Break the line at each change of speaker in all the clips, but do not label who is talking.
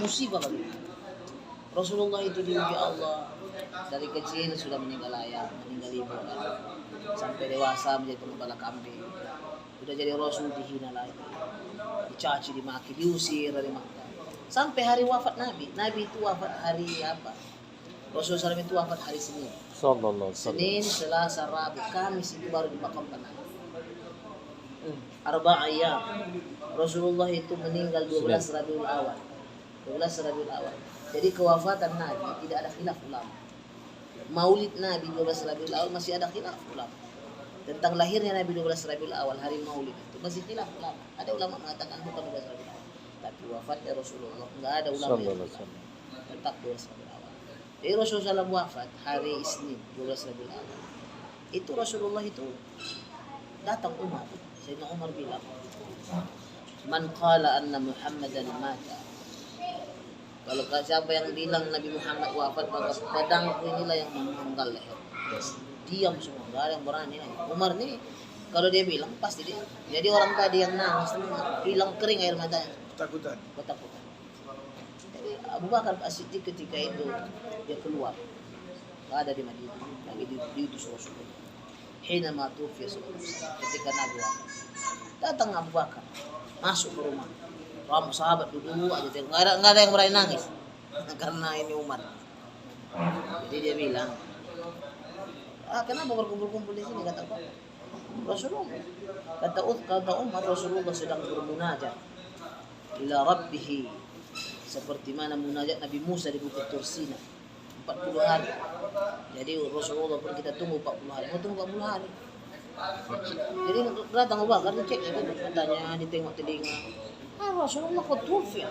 musibah bagi Rasulullah itu diuji Allah dari kecil sudah meninggal ayah, meninggal ibu kan. Sampai dewasa menjadi pengembala kambing. Udah jadi Rasul dihina lagi, dicaci, dimaki, diusir dari Makkah. Sampai hari wafat Nabi. Nabi itu wafat hari apa? Rasulullah SAW itu wafat hari Senin. Senin, Selasa, Rabu, Kamis itu baru dimakamkan Nabi. Arba'a ayyam. Rasulullah itu meninggal 12 Rabiul Awal. 12 Rabiul Awal. Jadi kewafatan Nabi tidak ada khilaf ulama. Maulid Nabi 12 Rabiul Awal masih ada khilaf ulama. Tentang lahirnya Nabi 12 Rabiul Awal, hari Maulid itu masih khilaf ulama. Ada ulama mengatakan bukan 12 Rabiul Awal. Tapi wafatnya Rasulullah enggak ada ulama yang tetap 12 Rabiul Awal. Jadi Rasulullah SAW wafat hari Isnin 12 Rabiul Awal. Itu Rasulullah itu datang Umar. Sayyidina Umar bilang, "Man qala anna Muhammadan mata." Kalau siapa yang bilang Nabi Muhammad wafat, maka pedangku inilah yang memenggal leher. Diam semua, enggak ada yang berani. Umar nih kalau dia bilang pasti dia. Jadi orang tadi yang nangis hilang kering air matanya. Ketakutan. Jadi Abu Bakar As-Siddiq ketika itu dia keluar. Enggak ada di Madinah, lagi diutus Rasulullah. Hina matu fi ketika Nabi wafat. Datang Abu Bakar masuk ke rumah. Kamu sahabat duduk aja, enggak ada yang berani nangis karena ini Umar. Jadi dia bilang, kenapa berkumpul-kumpul di sini, kata Rasulullah. Kata Umar, Rasulullah sedang bermunajat ila Rabbih seperti mana munajat Nabi Musa di Bukit Tursina 40 hari. Jadi Rasulullah pun kita tunggu 40 hari. Mau tunggu 40 hari. Jadi datang Abu Bakar cek itu katanya, ditengok telinga. Rasulullah kok tufi?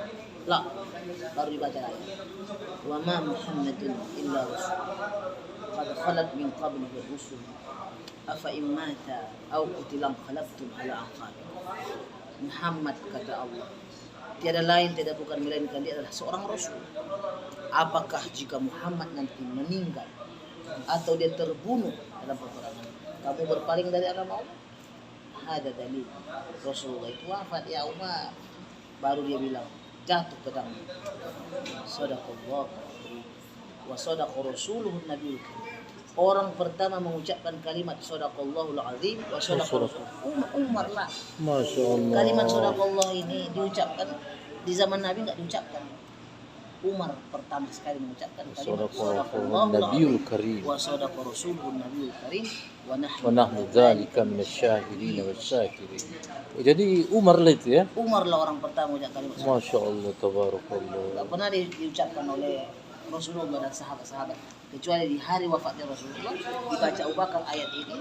Lah, baru dibaca ayat. Wa ma Muhammadun illa rasul. Qad khalat min qablihi rusul. Afa in mata aw qutila qalabtum ala aqabikum. Muhammad, kata Allah, tiada lain, tidak bukan melainkan dia adalah seorang rasul. Apakah jika Muhammad nanti meninggal atau dia terbunuh dalam peperangan, kamu berpaling dari agama Allah? Ada dalil. Rasulullah itu wafat, ya Umar. Baru dia bilang, jatuh pedang. Sadaqallah wa sadaqa rasuluhu nabiyul karim. Orang pertama mengucapkan kalimat sadaqallahul azim wa sadaqa Umar lah.
Masya Allah.
Kalimat sadaqallah ini diucapkan di zaman Nabi enggak diucapkan. Umar pertama sekali mengucapkan kalimat sadaqallahul nabiyul karim wa sadaqa rasuluhu nabiyul karim wa nahnu
dzalika minasyahidin wasyakirin. Jadi Umar lah itu ya.
Umar lah orang pertama mengucapkan kalimat.
Masya Allah, tabarakallah.
Tidak pernah diucapkan oleh Rasulullah dan sahabat-sahabat kecuali di hari wafatnya Rasulullah dibaca Abu Bakar ayat ini,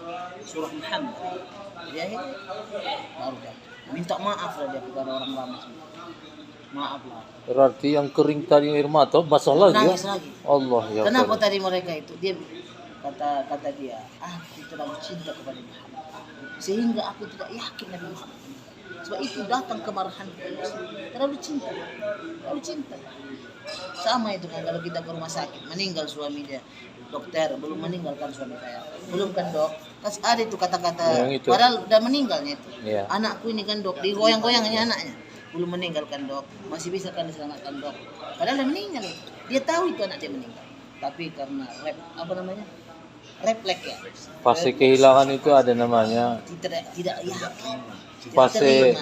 surah Muhammad. Jadi akhirnya baru dia minta maaf lah dia kepada orang ramai semua. Maaf lah.
Berarti yang kering tadi air mata masalah dia.
Nangis lagi.
Allah ya.
Kenapa tadi mereka itu? Dia kata dia, aku terlalu cinta kepada Muhammad sehingga aku tidak yakin Nabi Muhammad. Sebab itu datang kemarahan terlalu cinta. Sama itu kan kalau kita ke rumah sakit, meninggal suami dia, dokter belum meninggalkan suami saya, belum kan dok? Kan ada itu kata-kata, padahal udah meninggalnya itu.
Ya.
Anakku ini kan dok, digoyang-goyangnya anaknya, belum meninggalkan dok, masih bisa kan diselamatkan dok. Padahal udah meninggal, dia tahu itu anak dia meninggal, tapi karena refleks ya.
Fase kehilangan itu ada namanya.
Tidak yakin.
Fase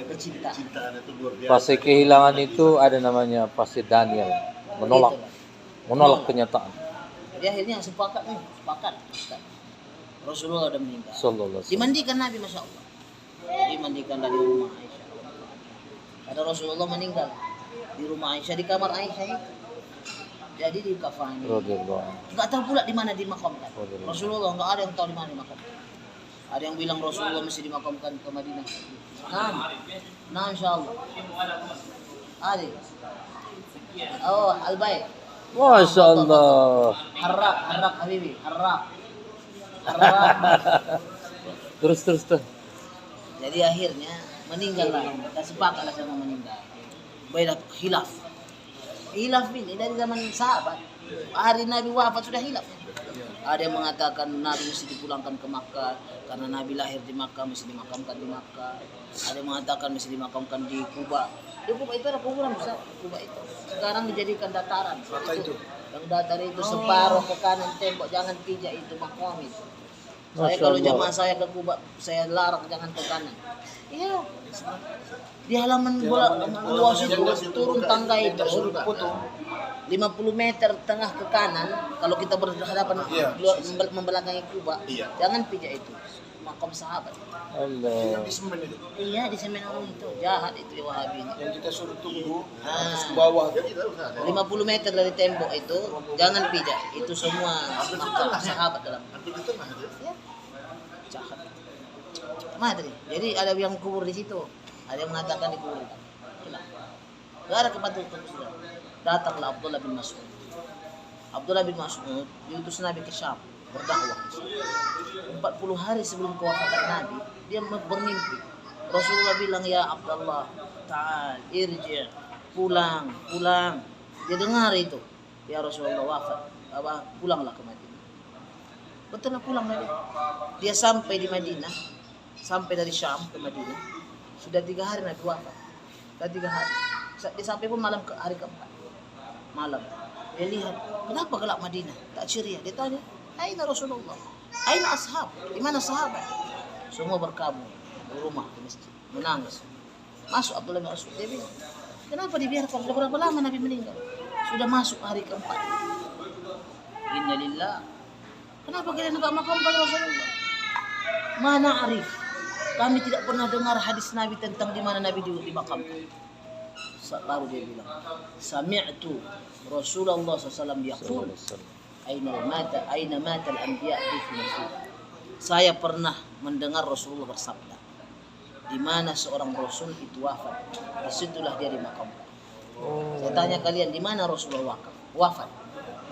kecintaan itu luar biasa.
Fase kehilangan itu ada namanya fase Daniel, menolak kenyataan.
Jadi akhirnya sepakat. Rasulullah udah meninggal.
Sallallahu alaihi wasallam.
Dimandikan Nabi, masya Allah. Dimandikan dari rumah Aisyah. Ada Rasulullah meninggal di rumah Aisyah, di kamar Aisyah itu. Jadi di kafani. Enggak tahu pula di mana dimakamkan. Rasulullah enggak ada yang tahu di mana dimakamkan. Ada yang bilang Rasulullah mesti dimakamkan ke Madinah. Nah insyaallah. Ada. Oh, Al-Bait.
Masya Allah.
Harrak Habibi, harrak.
Terus.
Jadi akhirnya meninggal lah. Dan sepakatlah sama meninggal. Beda hilaf ini dari zaman sahabat. Hari Nabi wafat sudah hilaf. Ada yang mengatakan Nabi mesti dipulangkan ke Makkah karena Nabi lahir di Makkah, mesti dimakamkan di Makkah. Ada yang mengatakan mesti dimakamkan di Kuba. Di Kuba itu ada kuburan besar. Kuba itu sekarang dijadikan dataran.
Kata itu.
Yang datar itu separuh ke kanan tembok, jangan pijak itu makom itu. Saya
Masya
kalau
Allah.
jamaah saya ke Kuba, saya larang jangan ke kanan. Iya. Di halaman bola luas itu turun tangga itu. 50 meter tengah ke kanan, kalau kita berhadapan
Iya.
membelakangi Kuba,
Iya.
jangan pijak itu makam sahabat.
Allah.
Di semen itu.
Iya, di semen orang itu jahat itu ya Wahabi ini.
Yang kita suruh tunggu
Ah.
ke bawah.
50 meter dari tembok itu jangan pijak, itu semua makam sahabat dalam. Ya. Jahat. Mana tadi? Jadi ada yang kubur di situ, ada yang mengatakan dikubur. Gak ada kepatuhan sudah. Datanglah Abdullah bin Mas'ud. Abdullah bin Mas'ud diutus Nabi ke Syam berdakwah. 40 hari sebelum kewafatan Nabi, dia bermimpi. Rasulullah bilang, ya Abdullah, ta'al, irji', pulang. Dia dengar itu. Ya Rasulullah wafat, pulanglah ke Madinah. Betul lah, pulang Nabi. Dia sampai di Madinah, sampai dari Syam ke Madinah. Sudah 3 hari Nabi wafat. Sudah 3 hari. Dia sampai pun malam ke hari keempat. Malam. Dia lihat, kenapa gelap Madinah? Tak ceria. Dia tanya, aina Rasulullah? Aina ashab? Di mana sahabat? Semua berkabung di rumah di masjid, menangis. Masuk Abdullah bin Mas'ud. Dia bilang, kenapa dibiarkan? Sudah berapa lama Nabi meninggal? Sudah masuk hari keempat. Innalillah. Kenapa kalian enggak makamkan Rasulullah? Mana arif? Kami tidak pernah dengar hadis Nabi tentang di mana Nabi dimakamkan. Baru dia bilang, sami'tu Rasulullah SAW yaqul, aina mata al-anbiya fi masjid. Saya pernah mendengar Rasulullah bersabda, di mana seorang rasul itu wafat, disitulah dia dimakamkan. Saya tanya kalian, di mana Rasulullah wafat?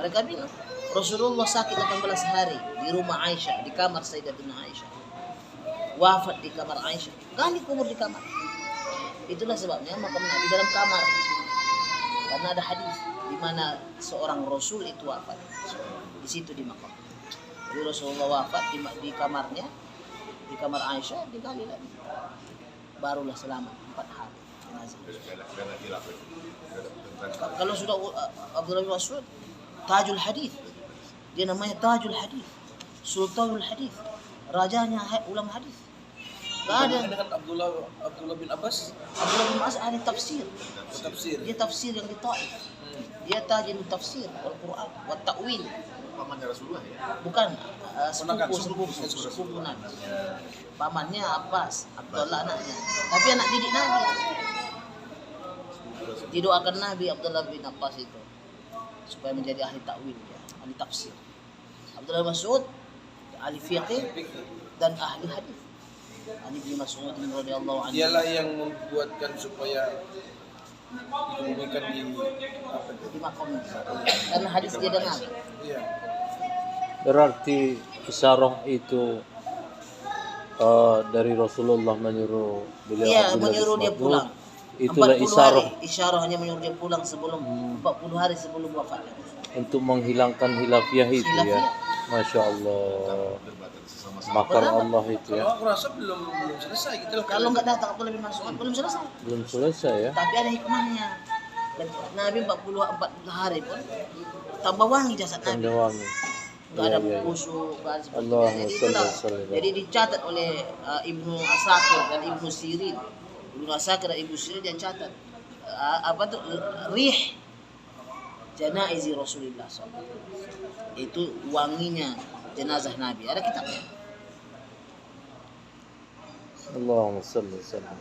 Mereka bilang, Rasulullah sakit 18 hari di rumah Aisyah, di kamar Sayyidatina Aisyah. Wafat di kamar Aisyah, kan dikubur di kamar. Itulah sebabnya makam Nabi dalam kamar. Karena ada hadis di mana seorang rasul itu wafat. Di situ di makam. Jadi Rasulullah wafat di kamarnya, di kamar Aisyah, digali lagi. Barulah selama 4 hari jenazah. Kalau sudah Abdullah bin Mas'ud, Tajul Hadis. Dia namanya Tajul Hadis. Sultanul Hadis. Rajanya ulama hadis. Gak ada.
Dengan Abdullah bin Abbas.
Abdullah bin Mas'ud ahli tafsir.
Tafsir.
Dia tafsir yang di Taif. Dia tajin tafsir Al-Quran wa ta'wil.
Pamannya Rasulullah ya.
Bukan sepupu Nabi. Pamannya Abbas, Abdullah anaknya. Tapi anak didik Nabi. Didoakan Nabi Abdullah bin Abbas itu supaya menjadi ahli ta'wil ya, ahli tafsir. Abdullah bin Mas'ud ahli fiqh dan ahli hadis. Ali bin Mas'ud radhiyallahu anhu.
Dialah yang membuatkan supaya dikemudikan
di makam karena hadis dia dengar.
Iya.
Berarti isyarah itu dari Rasulullah menyuruh beliau
Iya,
Abdullah
menyuruh
bin
dia
Mas'ud.
pulang.
Itulah
40
isyarah
hari. Isyarahnya menyuruh dia pulang sebelum 40 hari sebelum wafatnya.
untuk menghilangkan hilafiyah itu ya.
Hilafiyah.
Masya Allah. Makar Allah itu ya.
Kalau aku rasa belum selesai kita.
Kalau nggak datang Abdullah bin Mas'ud belum selesai.
Belum selesai ya.
Tapi ada hikmahnya. Nabi 44 hari pun tambah wangi jasad Nabi.
Tanda wangi.
Nggak ada
Iya, iya.
busuk, nggak ada seperti itu.
Allahumma
Jadi
shalli
itulah.
wa sallim.
Jadi dicatat oleh Ibnu Asakir dan Ibnu Sirin. Ibnu Asakir dan Ibnu Sirin yang catat apa tuh rih janaizi Rasulullah SAW. Itu wanginya jenazah Nabi. Ada kitabnya.
Allahumma salli wa sallim.